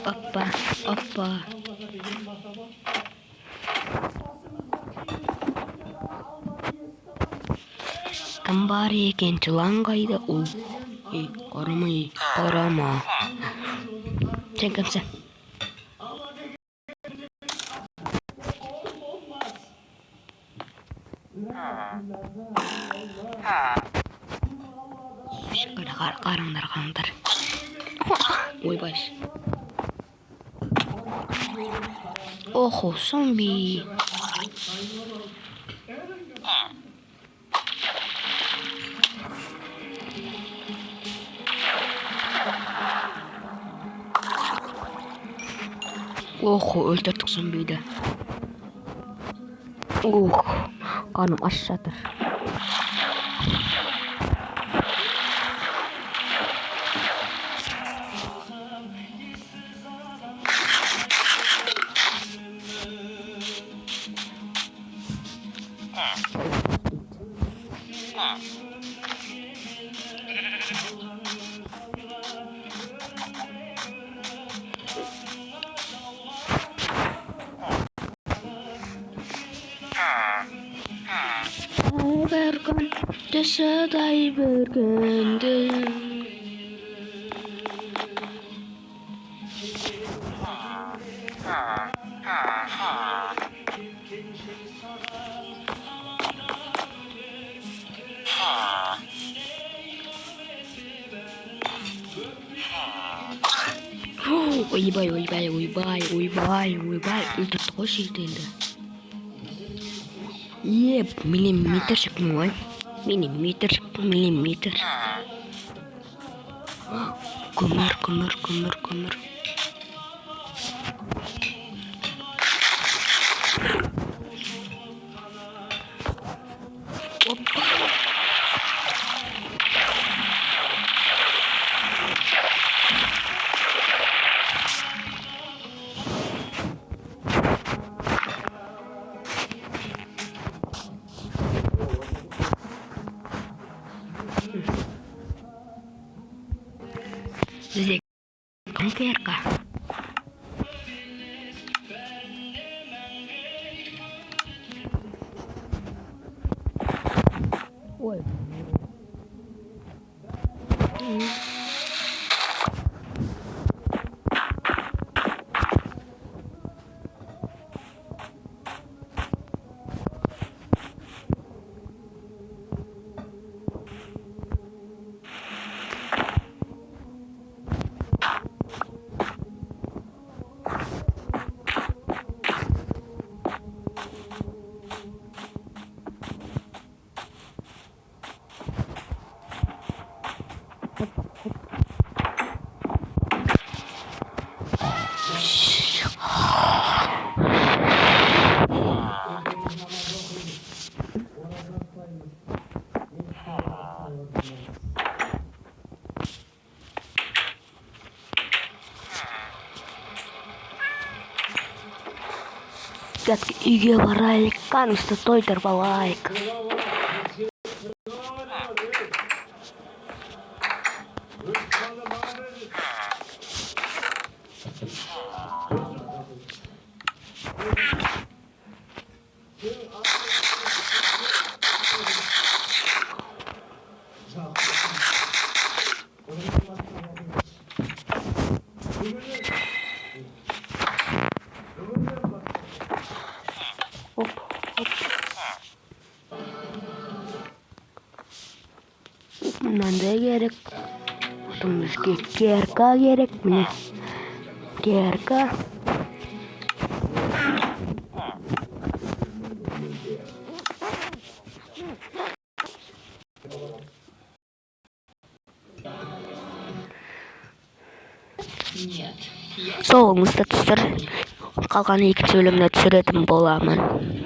Опа, опа. Кім бар екен жылан қайда? Ей, қарама. Сен кімсің? Қараңдар. Ойбай. Охо, зомби. Охо, өлтірдік зомбиді. Қаным аш жатыр. Bir gün düşüday bir gündü. Ойбай, өлтірді ғой шетелді. Миллиметршік мой. Миллиметр. Көмір. Бізде конферка. Ой. Үйге барайық, қанымызды тойдырып алайық. Manda gerek. Otomizga kerka gerek mi? Kerka. Solumuzda түсір. Қалған екінші бөлімде түсіретін боламын.